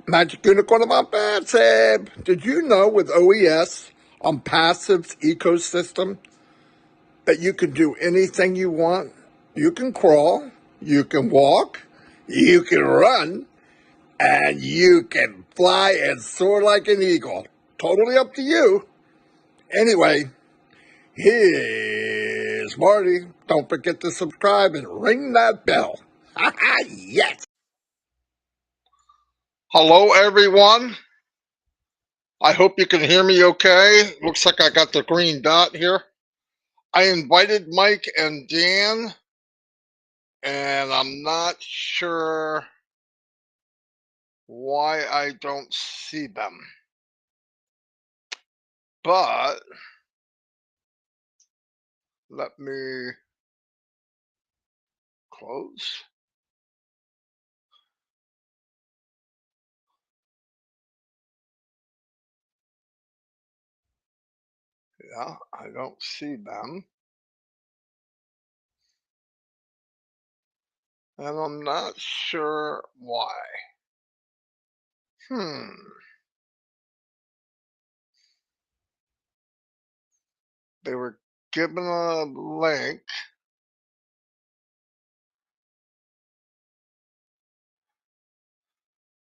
Magic Unicorn on Passive. Did you know with OES on Passive's ecosystem that you can do anything you want? You can crawl, you can walk, you can run, and you can fly and soar like an eagle. Totally up to you. Anyway, here's Marty. Don't forget to subscribe and ring that bell. Yes. Hello, everyone. I hope you can hear me okay. Looks like I got the green dot here. I invited Mike and Dan, and I'm not sure why I don't see them. But let me close. Yeah, I don't see them. And I'm not sure why. They were given a link.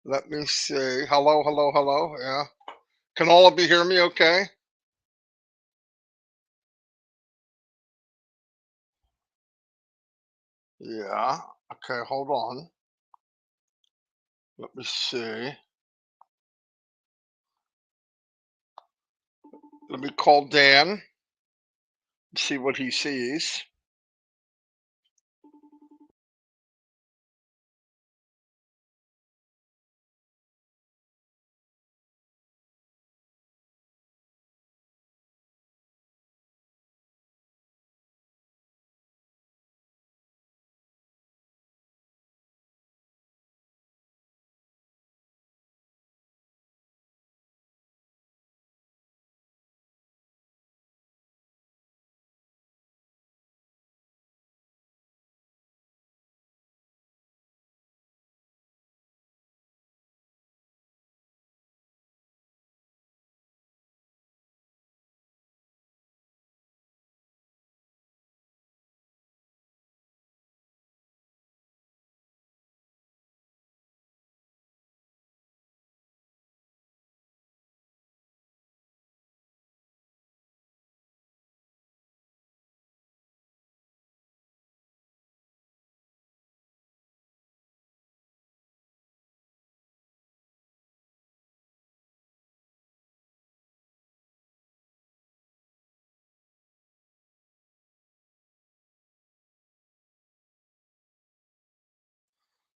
Let me see. Hello, hello, hello. Yeah. Can all of you hear me okay? Yeah. Okay, hold on. Let me see. Let me call Dan and see what he sees.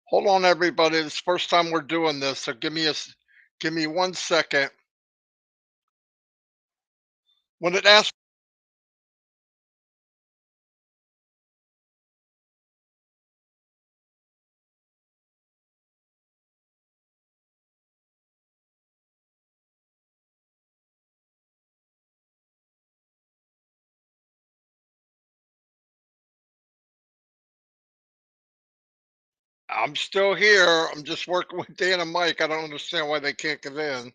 Hold on, everybody. It's the first time we're doing this, so give me 1 second. When it asks, I'm still here. I'm just working with Dan and Mike. I don't understand why they can't get in.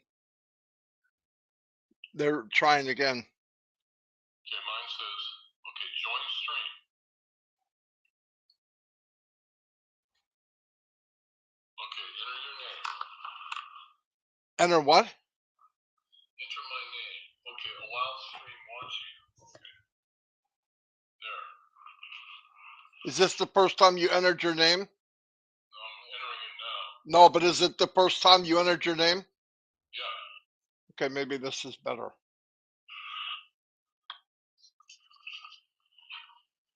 They're trying again. Okay, mine says, okay, join stream. Okay, enter your name. Enter what? Enter my name. Okay, allow stream watching. Okay. There. Is this the first time you entered your name? No, I'm entering it now. No, but is it the first time you entered your name? Yeah. Okay, maybe this is better. Am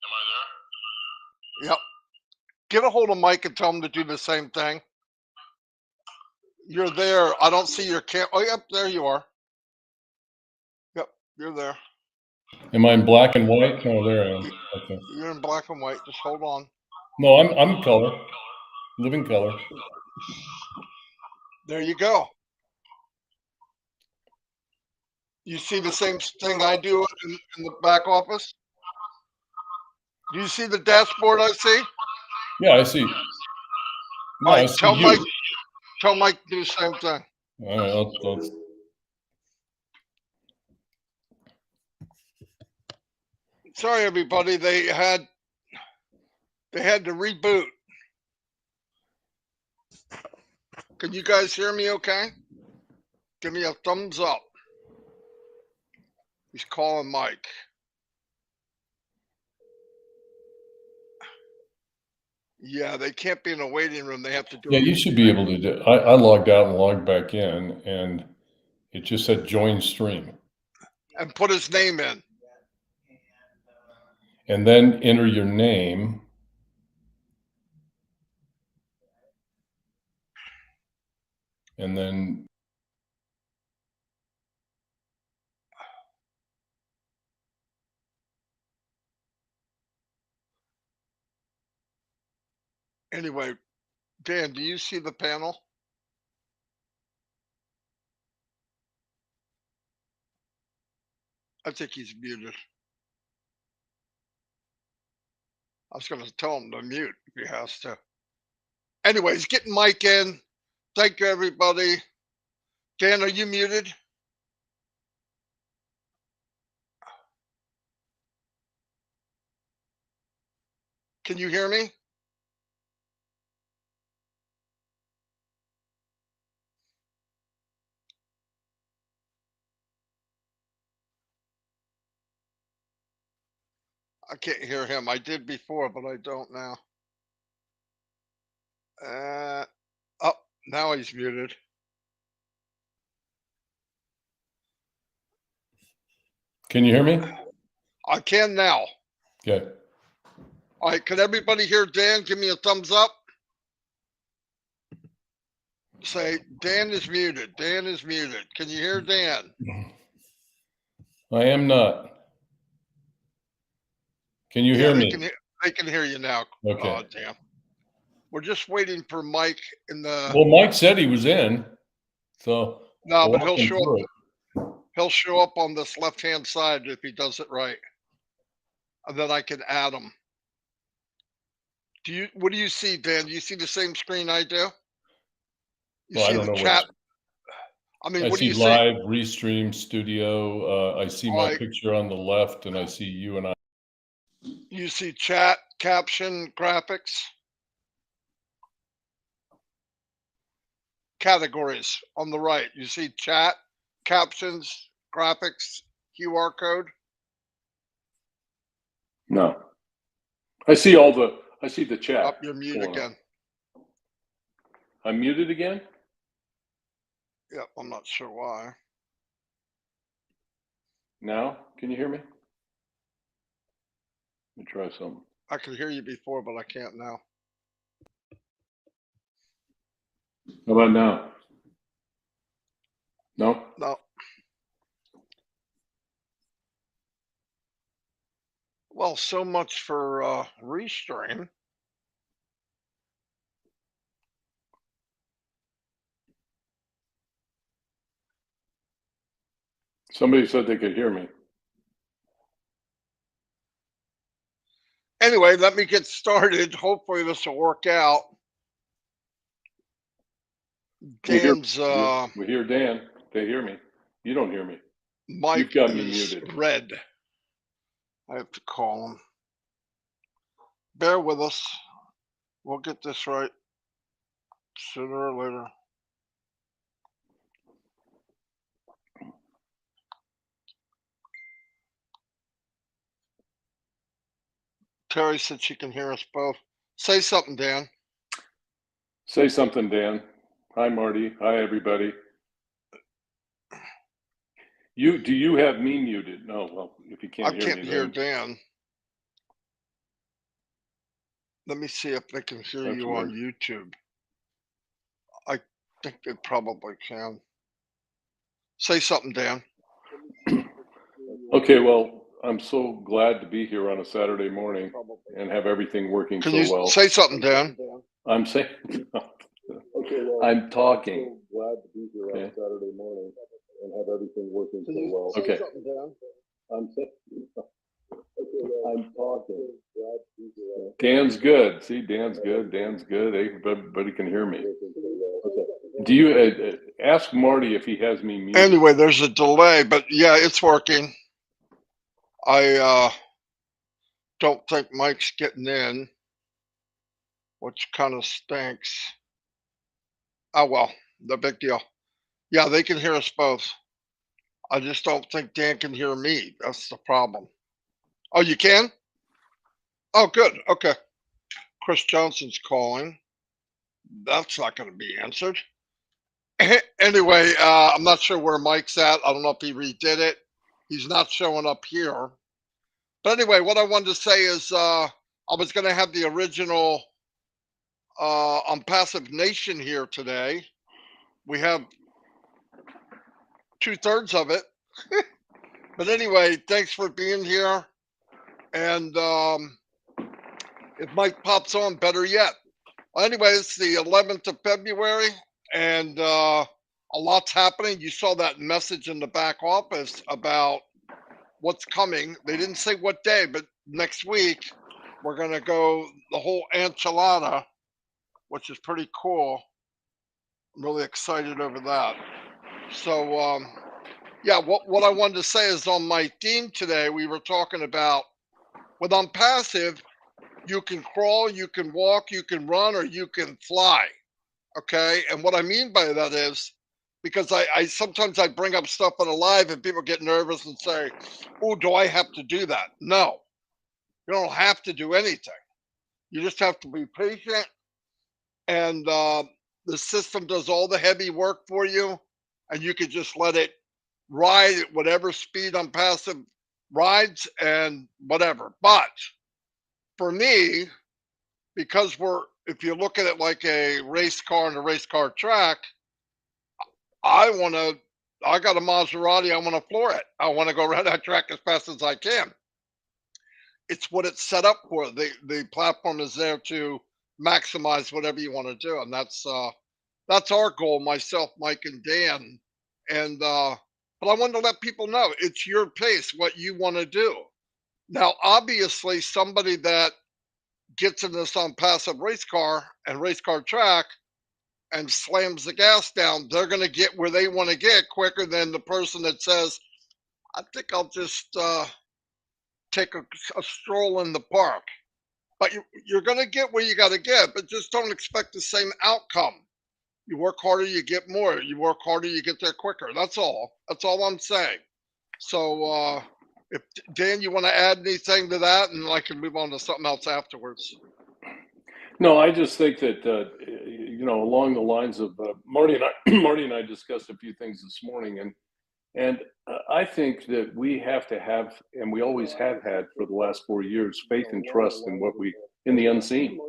I there? Yep. Get a hold of Mike and tell him to do the same thing. You're there. I don't see your cam. Oh, yep, there you are. Yep, you're there. Am I in black and white? Oh, there I am. Okay. You're in black and white. Just hold on. No, I'm color. Living color. There you go. You see the same thing I do in the back office? Do you see the dashboard I see? Yeah, I see. No, All I right, see tell you. Mike. Tell Mike to do the same thing. All right, let's Sorry, everybody. They had to reboot. Can you guys hear me okay? Give me a thumbs up. He's calling Mike. Yeah, they can't be in a waiting room. They have to do Yeah, it. you should be able to do. I logged out and logged back in, and it just said join stream. And put his name in. And then enter your name. And then Anyway, Dan, do you see the panel? I think he's muted. I was going to tell him to mute if he has to. Anyways, getting Mike in. Thank you, everybody. Dan, are you muted? Can you hear me? I can't hear him. I did before, but I don't now. Oh, now he's muted. can you hear me? I can now. Okay. All right, can everybody hear Dan? Give me a thumbs up. Say, Dan is muted. Dan is muted. Can you hear Dan? I am not. Can you hear me? They can hear you now. Okay. Oh, damn. We're just waiting for Mike in the. Well, Mike said he was in, so No, I'll but walk him through it. he'll show up on this left-hand side if he does it right. And then I can add him. What do you see, Dan? Do you see the same screen I do? You Well, I see don't the know chat? I What do see you see? live, restream, studio. I see my Right. picture on the left, and I see you and I. You see chat, caption, graphics, categories on the right. You see chat, captions, graphics, QR code. No. I see the chat. Up, you're mute again. I'm muted again? Yep, I'm not sure why. Now, can you hear me? Let me try something. I could hear you before, but I can't now. How about now? No? No. Well, so much for Restream. Somebody said they could hear me. Anyway, let me get started. Hopefully this will work out. Dan's We hear Dan. They hear me. You don't hear me. mic You've got me is muted. red. I have to call him. Bear with us. We'll get this right sooner or later. Terry said she can hear us both. Say something, Dan. Say something, Dan. Hi, Marty. Hi, everybody. Do you have me muted? No, well, if you can't hear me, I can't hear Dan. Let me see if they can hear you on YouTube. I think they probably can. Say something, Dan. Okay, well, I'm so glad to be here on a Saturday morning and have everything working Can so you well. say something, Dan? I'm saying, I'm talking. Glad to be here on a Saturday morning and have everything working so well. Okay. I'm saying, I'm talking. Dan's good. See, Dan's good. Dan's good. Everybody can hear me. Okay. Do you ask Marty if he has me muted? Anyway, there's a delay, but yeah, it's working. I don't think Mike's getting in, which kind of stinks. Oh well, no big deal. Yeah, they can hear us both. I just don't think Dan can hear me. That's the problem. Oh, you can? Oh, good. Okay. Chris Johnson's calling. That's not going to be answered. Anyway, I'm not sure where Mike's at. I don't know if he redid it. He's not showing up here. But anyway, what I wanted to say is I was going to have the original on Passive Nation here today. We have 2/3 of it. But anyway, thanks for being here. And if Mike pops on, better yet. Well, anyway, it's the 11th of February, and a lot's happening. You saw that message in the back office about what's coming. They didn't say what day, but next week we're going to go the whole enchilada, which is pretty cool. I'm really excited over that. So, yeah, what I wanted to say is on my theme today, we were talking about with on passive, you can crawl, you can walk, you can run, or you can fly. Okay. And what I mean by that is because I sometimes I bring up stuff on a live and people get nervous and say, oh, do I have to do that? No, you don't have to do anything. You just have to be patient, and the system does all the heavy work for you, and you can just let it ride at whatever speed on passive rides and whatever. But for me, because if you look at it like a race car and a race car track, I got a Maserati, I want to floor it. I want to go around that track as fast as I can. It's what it's set up for. The platform is there to maximize whatever you want to do. And that's our goal, myself, Mike, and Dan. And but I wanted to let people know it's your pace, what you want to do. Now, obviously, somebody that gets in this on passive race car and race car track and slams the gas down, they're going to get where they want to get quicker than the person that says, I think I'll just take a stroll in the park. But you're going to get where you got to get, but just don't expect the same outcome. You work harder, you get more. You work harder, you get there quicker. That's all. That's all I'm saying. So if Dan, you want to add anything to that, and I can move on to something else afterwards. No, I just think that along the lines of Marty and I discussed a few things this morning, and I think that we have to have, and we always have had for the last 4 years, faith and trust in the unseen.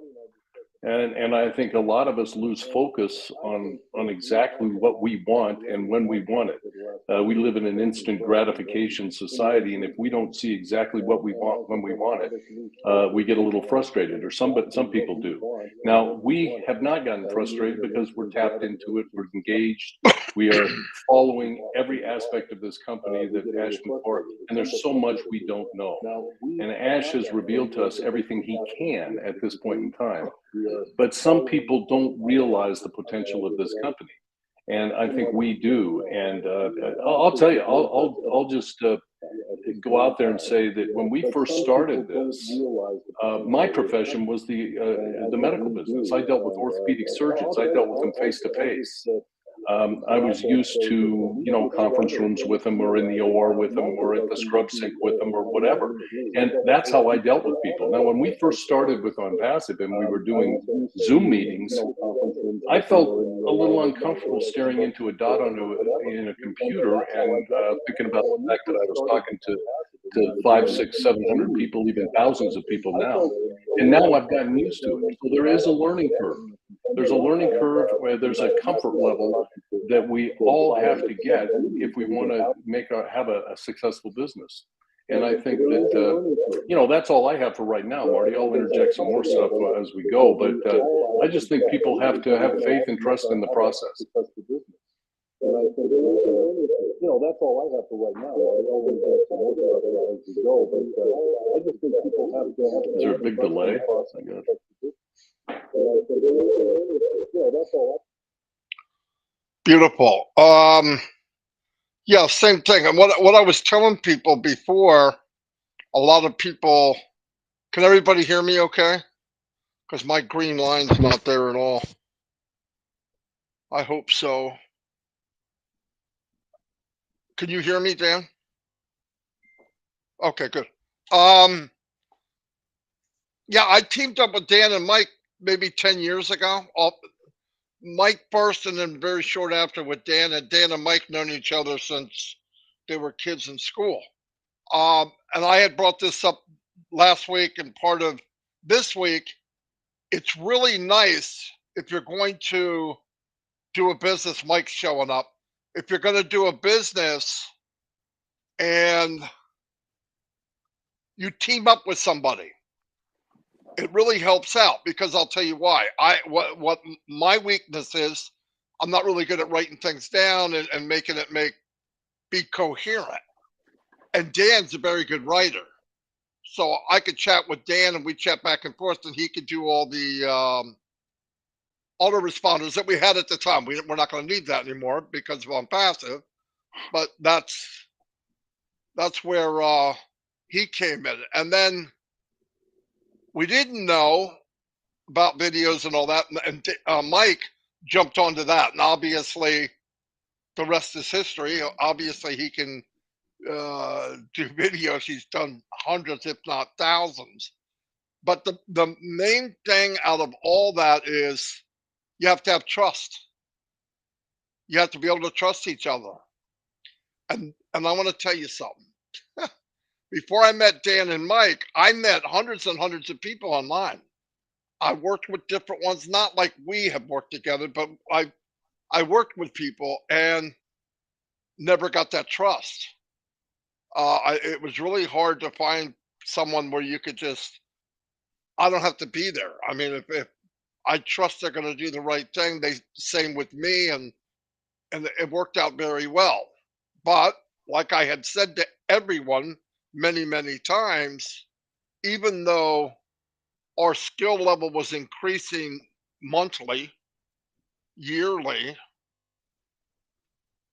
And I think a lot of us lose focus on exactly what we want and when we want it. We live in an instant gratification society, and if we don't see exactly what we want when we want it, we get a little frustrated, or some people do. Now, we have not gotten frustrated because we're tapped into it, we're engaged, we are following every aspect of this company that Ash McCord, and there's so much we don't know. And Ash has revealed to us everything he can at this point in time. But some people don't realize the potential of this company, and I think we do. And I'll tell you, I'll just go out there and say that when we first started this, my profession was the medical business. I dealt with orthopedic surgeons. I dealt with them face to face. I was used to, conference rooms with them, or in the OR with them, or at the scrub sink with them, or whatever. And that's how I dealt with people. Now, when we first started with On Passive and we were doing Zoom meetings, I felt a little uncomfortable staring into a dot in a computer and thinking about the fact that I was talking to 500, 600, 700 people, even thousands of people now. And now I've gotten used to it. So there is a learning curve. There's a learning curve where there's a comfort level that we all have to get if we want to have a successful business. And I think that, that's all I have for right now, Marty. I'll interject some more stuff as we go, but I just think people have to have faith and trust in the process. And I think, that's all I have for right now. I'll interject some more stuff as we go, but I just think people have to have. Is there a big delay? I got it. That's all. Beautiful. Yeah, same thing. And what I was telling people before, a lot of people, can everybody hear me okay? Because my green line's not there at all. I hope so. Can you hear me, Dan? Okay, good. Yeah, I teamed up with Dan and Mike maybe 10 years ago. Mike first, and then very short after with Dan. And Dan and Mike known each other since they were kids in school. And I had brought this up last week and part of this week. It's really nice if you're going to do a business, Mike's showing up. If you're going to do a business and you team up with somebody, it really helps out because I'll tell you why. What my weakness is, I'm not really good at writing things down and making it be coherent. And Dan's a very good writer. So I could chat with Dan and we chat back and forth, and he could do all the autoresponders that we had at the time. We're not going to need that anymore because of passive, but that's where he came in. And then we didn't know about videos and all that, and Mike jumped onto that, and obviously the rest is history. Obviously he can do videos. He's done hundreds, if not thousands. But the main thing out of all that is you have to have trust. You have to be able to trust each other. And I want to tell you something. Before I met Dan and Mike, I met hundreds and hundreds of people online. I worked with different ones, not like we have worked together, but I worked with people and never got that trust. It was really hard to find someone where you could just, I don't have to be there. I mean, if I trust they're going to do the right thing, same with me, and it worked out very well. But like I had said to everyone many, many times, even though our skill level was increasing monthly, yearly,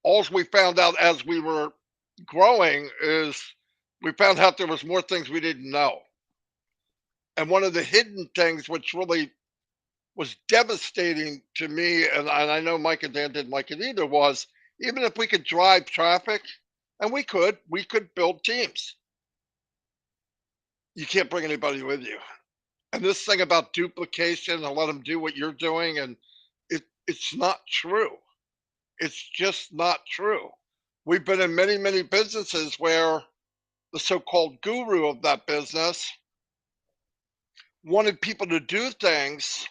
all we found out as we were growing is we found out there was more things we didn't know. And one of the hidden things, which really was devastating to me, and I know Mike and Dan didn't like it either, was even if we could drive traffic, and we could build teams, you can't bring anybody with you. And this thing about duplication and let them do what you're doing, and it's not true. It's just not true. We've been in many, many businesses where the so-called guru of that business wanted people to do things,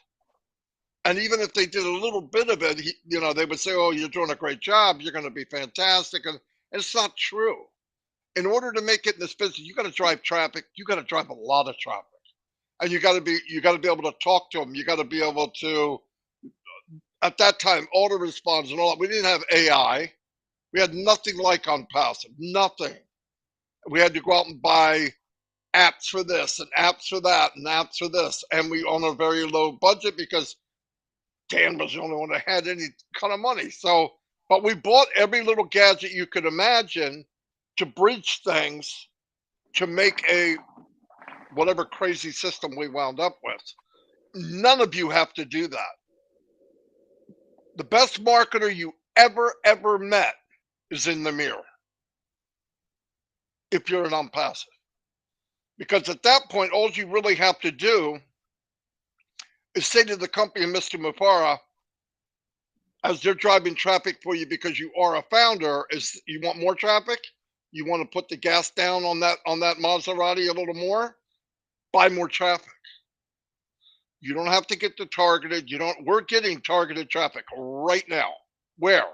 and even if they did a little bit of it, they would say, "Oh, you're doing a great job. You're going to be fantastic," and it's not true. In order to make it in this business, you got to drive traffic. You got to drive a lot of traffic, and you got to be able to talk to them. You got to be able to, at that time, autoresponders and all that. We didn't have AI. We had nothing like on passive, nothing. We had to go out and buy apps for this and apps for that and apps for this, and we on a very low budget because Dan was the only one that had any kind of money. So, but we bought every little gadget you could imagine to bridge things to make a whatever crazy system we wound up with. None of you have to do that. The best marketer you ever met is in the mirror if you're an unpassive. Because at that point, all you really have to do is say to the company, Mr. Mufara, as they're driving traffic for you because you are a founder, is you want more traffic? You want to put the gas down on that Maserati a little more? Buy more traffic. You don't have to get the targeted. We're getting targeted traffic right now. Where?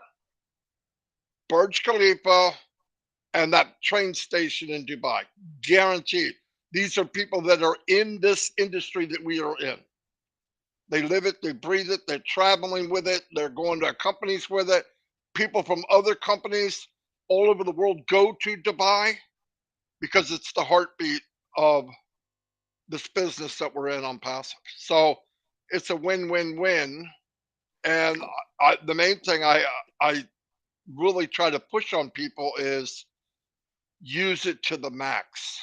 Burj Khalifa and that train station in Dubai. Guaranteed. These are people that are in this industry that we are in. They live it, they breathe it, they're traveling with it, they're going to companies with it. People from other companies all over the world go to Dubai because it's the heartbeat of this business that we're in on passive. So it's a win-win-win. And the main thing I I really try to push on people is use it to the max.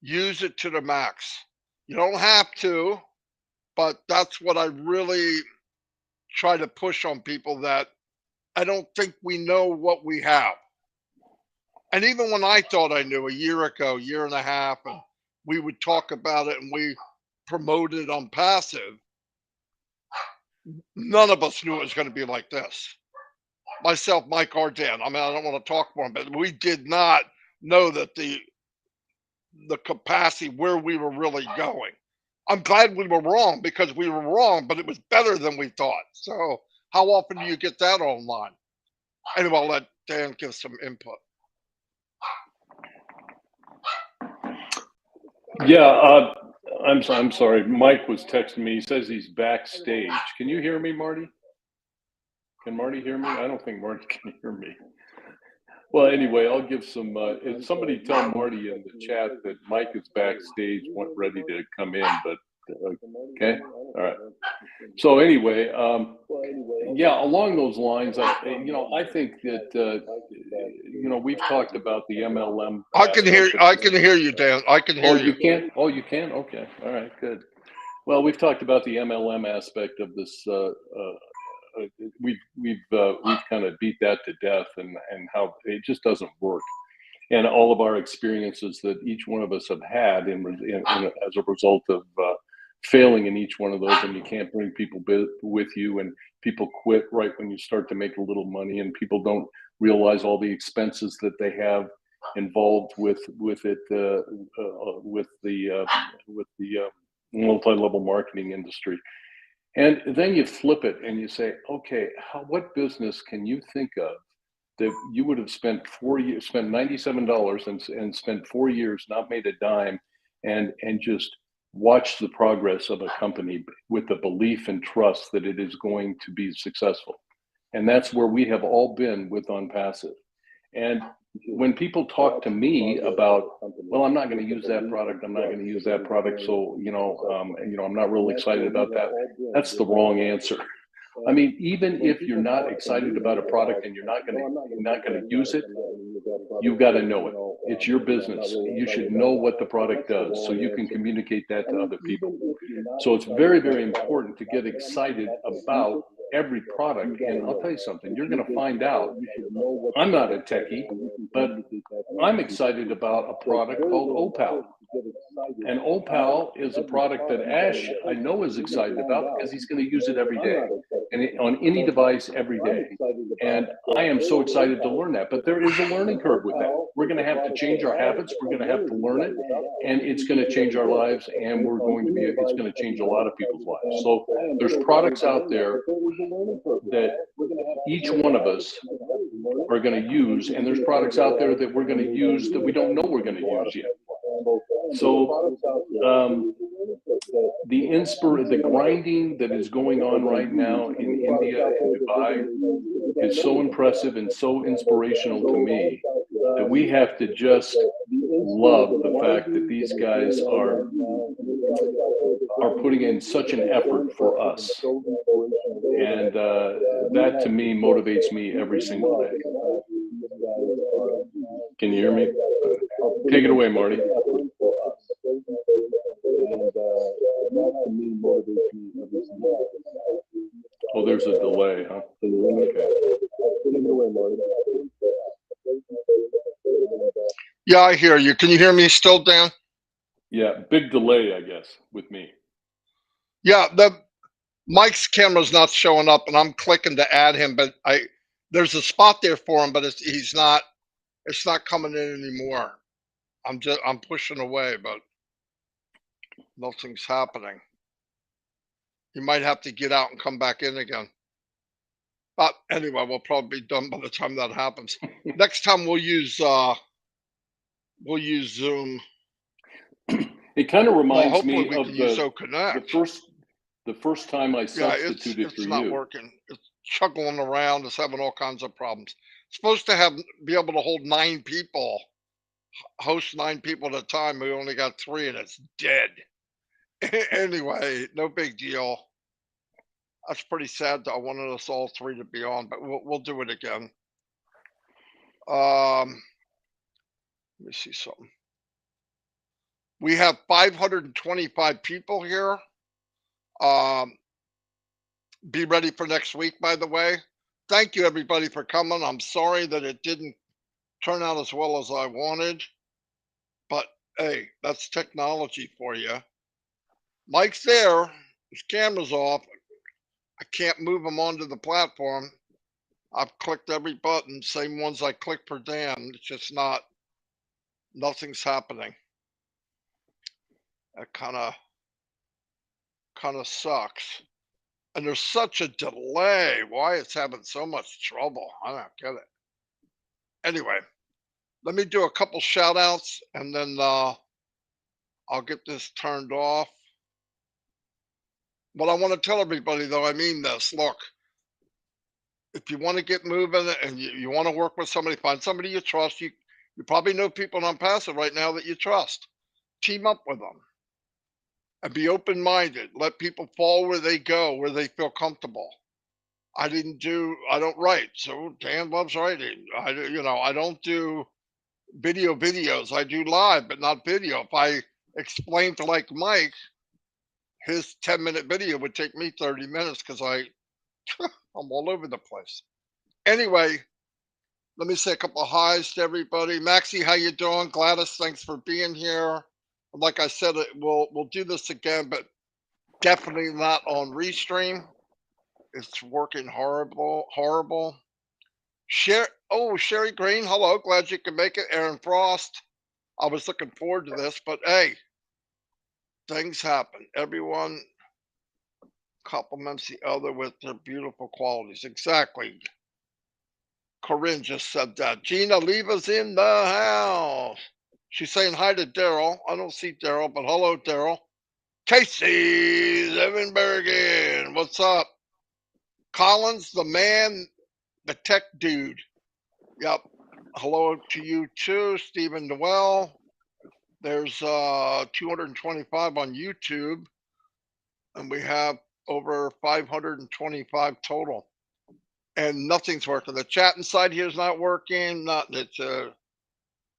Use it to the max. You don't have to, but that's what I really try to push on people, that I don't think we know what we have. And even when I thought I knew a year ago, year and a half, and we would talk about it and we promoted on passive, none of us knew it was going to be like this. Myself, Mike, or Dan. I mean, I don't want to talk more, but we did not know that the capacity where we were really going. I'm glad we were wrong, because we were wrong, but it was better than we thought. So how often do you get that online? Anyway, I'll let Dan give some input. Yeah, I'm sorry. Mike was texting me. He says he's backstage. Can you hear me, Marty? Can Marty hear me? I don't think Marty can hear me. Well, anyway, I'll give some. Somebody tell Marty in the chat that Mike is backstage, ready to come in. But okay, all right. So anyway, yeah, along those lines, I think that we've talked about the MLM. I can hear you, Dan. I can hear you. You can? Oh, you can? Okay. All right, good. Well, we've talked about the MLM aspect of this. We've kind of beat that to death, and how it just doesn't work. And all of our experiences that each one of us have had as a result of failing in each one of those, and you can't bring people with you, and people quit right when you start to make a little money, and people don't realize all the expenses that they have involved with it, with the multi-level marketing industry. And then you flip it and you say, okay, what business can you think of that you would have spent $97 and spent 4 years, not made a dime, and just watch the progress of a company with the belief and trust that it is going to be successful? And that's where we have all been with OnPassive. And when people talk to me about, well, I'm not going to use that product, I'm not going to use that product, so I'm not really excited about that, that's the wrong answer. I mean, even if you're not excited about a product and you're not going to use it, you've got to know it. It's your business. You should know what the product does so you can communicate that to other people. So it's very, very important to get excited about every product. And I'll tell you something, you're going to find out, I'm not a techie, but I'm excited about a product called Opal. And Opal is a product that Ash, I know, is excited about, because he's going to use it every day, and on any device every day. And I am so excited to learn that. But there is a learning curve with that. We're going to have to change our habits. We're going to have to learn it, and it's going to change our lives, and it's going to change a lot of people's lives. So there's products out there that each one of us are going to use, and there's products out there that we're going to use that we don't know we're going to use yet. So the grinding that is going on right now in India and Dubai is so impressive and so inspirational to me that we have to just love the fact that these guys are putting in such an effort for us. And that to me motivates me every single day. Can you hear me? Take it away, Marty. Oh, there's a delay, huh? Okay. Yeah, I hear you. Can you hear me still, Dan? Yeah, big delay, I guess, with me. Yeah, Mike's camera's not showing up, and I'm clicking to add him, but there's a spot there for him, but it's not coming in anymore. I'm pushing away, but nothing's happening. You might have to get out and come back in again. But anyway, we'll probably be done by the time that happens. Next time we'll use Zoom. It kind of reminds me of the first time I substituted it's not working. It's chugging around. It's having all kinds of problems. It's supposed to be able to hold 9 people, host 9 people at a time. We only got 3, and it's dead. Anyway, no big deal. That's pretty sad. I wanted us all three to be on, but we'll do it again. Let me see something. We have 525 people here. Be ready for next week, by the way. Thank you, everybody, for coming. I'm sorry that it didn't turn out as well as I wanted, but hey, that's technology for you. Mike's there. His camera's off. I can't move him onto the platform. I've clicked every button, same ones I clicked for Dan. It's just nothing's happening. That kind of sucks. And there's such a delay. Why it's having so much trouble? I don't get it. Anyway, let me do a couple shout outs and then I'll get this turned off. But I want to tell everybody, though, I mean this. Look, if you want to get moving and you want to work with somebody, find somebody you trust. You probably know people on Passive right now that you trust. Team up with them and be open-minded. Let people fall where they go, where they feel comfortable. I don't write, so Dan loves writing. I don't do videos. I do live, but not video. If I explain to like Mike, his 10-minute video would take me 30 minutes because I'm all over the place. Anyway, let me say a couple of highs to everybody. Maxie, how you doing? Gladys, thanks for being here. Like I said, we'll do this again, but definitely not on Restream. It's working horrible. Sherry Green, hello. Glad you can make it. Aaron Frost. I was looking forward to this, but hey, things happen. Everyone compliments the other with their beautiful qualities. Exactly. Corinne just said that. Gina, leave us in the house. She's saying hi to Daryl. I don't see Daryl, but hello, Daryl. Casey Zevenbergen, what's up? Collins, the man, the tech dude. Yep. Hello to you too, Stephen Noel. There's 225 on YouTube, and we have over 525 total. And nothing's working. The chat inside here is not working.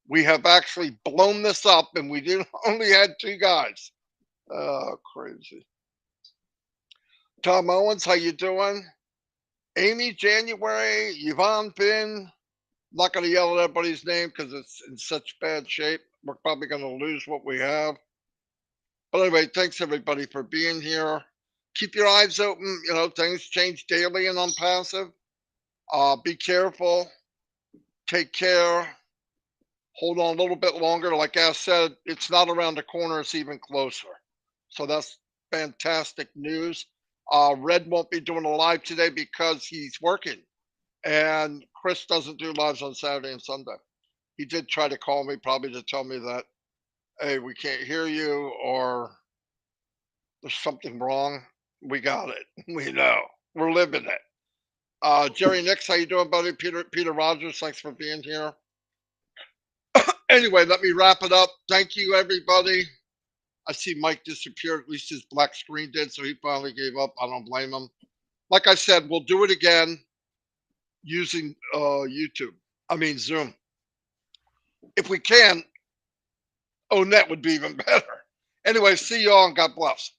We have actually blown this up, and we only had 2 guys. Crazy. Tom Owens, how you doing? Amy, January, Yvonne Finn. I'm not going to yell at everybody's name because it's in such bad shape. We're probably going to lose what we have. But anyway, thanks everybody for being here. Keep your eyes open. Things change daily and on Passive. Be careful. Take care. Hold on a little bit longer. Like I said, it's not around the corner. It's even closer. So that's fantastic news. Red won't be doing a live today because he's working. And Chris doesn't do lives on Saturday and Sunday. He did try to call me probably to tell me that, hey, we can't hear you or there's something wrong. We got it. We know. We're living it. Jerry Nix, how you doing, buddy? Peter Rogers, thanks for being here. Anyway, let me wrap it up. Thank you, everybody. I see Mike disappeared. At least his black screen did, so he finally gave up. I don't blame him. Like I said, we'll do it again using Zoom. If we can, ONET would be even better. Anyway, see y'all and God bless.